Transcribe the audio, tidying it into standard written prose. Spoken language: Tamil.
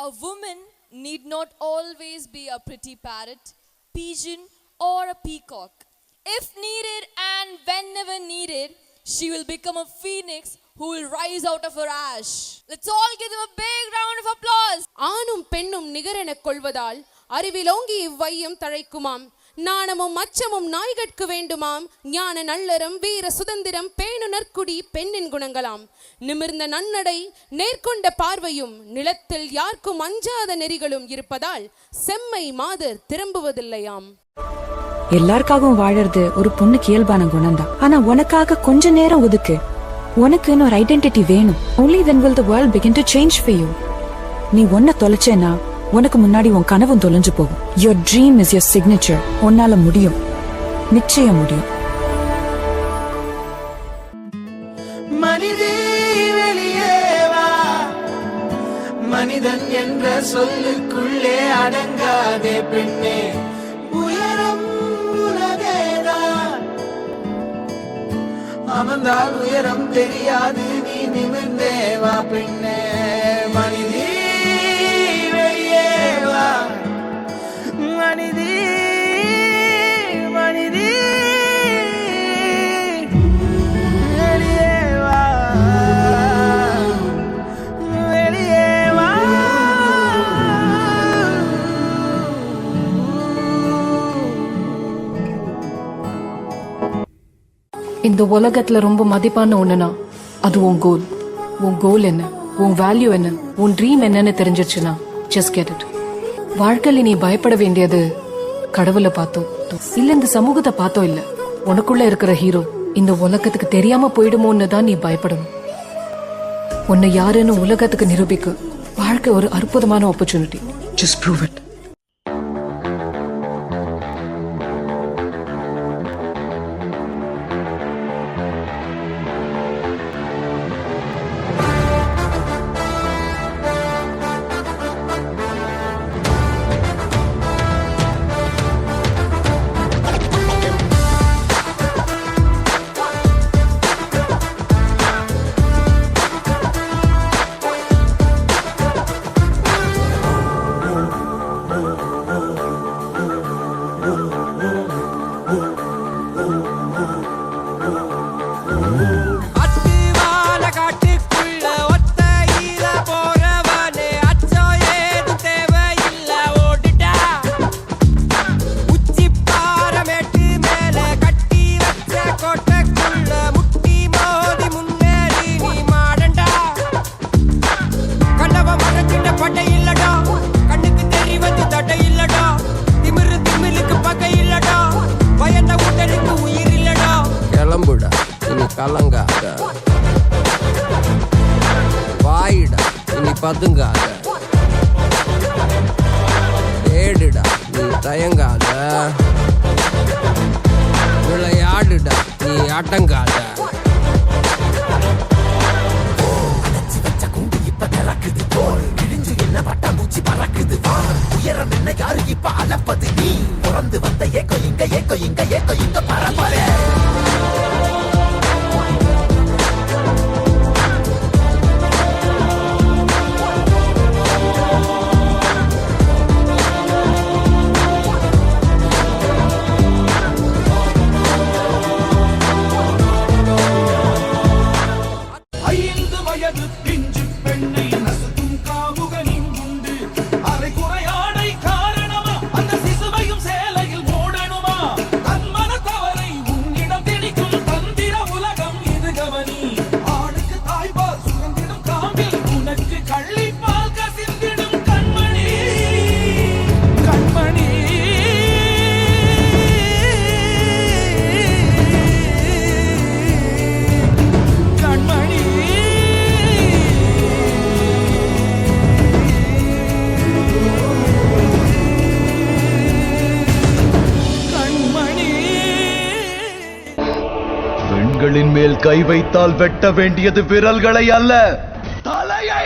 A woman need not always be a pretty parrot, pigeon, or a peacock. If needed and whenever needed, she will become a phoenix who will rise out of her ash. Let's all give them a big round of applause. ஆணும் பெண்ணும் நிகரென கொள்வதால் அறிவிலோங்கி இவ்வையம் தழைக்குமாம். நாணமும் அச்சமும் நாய்கட்கு வேண்டுமாம். ஞான நல்லறம் வீர சுதந்திரம் பேணு நற்குடி பெண்ணின் குணங்களாம். நிமிர்ந்த நன்னடை நேர்கொண்ட பார்வையும் நிலத்தில் யாருக்கும் அஞ்சாத நெறிகளும் இருப்பதால் செம்மை மாதர் திரும்புவதில்லையாம். எல்லாருக்காகவும் வாழறது ஒரு பொண்ணுக்கு இயல்பான குணம்தான். ஆனா உனக்காக கொஞ்ச நேரம் ஒதுக்கு. உனக்குன்னு ஒரு ஐடென்டிட்டி வேணும். Only then will the world begin to change for you. நீ ஒன்ன தொலைச்சேனா உனக்கு முன்னாடி உன் கனவும் தொலைஞ்சு போகும். Your dream is your signature. உன்னால முடியும், நிச்சயம் முடியும். மனிதே வெளியே வா, மனிதன் என்ற சொல்லுக்குள்ளே அடங்காதே பெண்ணே. உயரம் உலகேதான், அமர்ந்தால் உயரம் தெரியாது. நீ நிமிர்ந்தே வா பெண்ணே. மனிதே வெளியே வா, மனிதே மனிதே வெளியே வா, வெளியே வா. இந்த உலகத்துல ரொம்ப மதிப்பான ஒண்ணுனா அது உன் கோல். உன் கோல் என்ன, உன் வேல்யூ என்ன, உன் ட்ரீம் என்னன்னு தெரிஞ்சிருச்சுன்னா ஜஸ்ட் கெட் இட். வாழ்க்கையில நீ பயப்பட வேண்டியது கடவுளை பார்த்தோ இல்ல இந்த சமூகத்தை பார்த்தோ இல்ல. உனக்குள்ள இருக்கிற ஹீரோ இந்த உலகத்துக்கு தெரியாம போயிடுமோன்னு தான் நீ பயப்படணும். உன்னை யாருன்னு உலகத்துக்கு நிரூபிக்க வாழ்க்கை ஒரு அற்புதமான ஆப்பர்ச்சுனிட்டி. Just prove it. கலங்காத, வாயிடா இனி பதுங்காத, ஏடுடா நீ தயங்காத, விளையாடுடா நீ அடங்காத. உயரம் என்ன யாரு இப்ப அளப்பது? நீ பிறந்து வந்த ஏக்கோ இங்க ஏக்கோ இங்க ஏக்கோ இங்க பரம்பரை. பெண்களின் மேல் கை வைத்தால் வெட்ட வேண்டியது விரல்களை அல்ல, தலையை.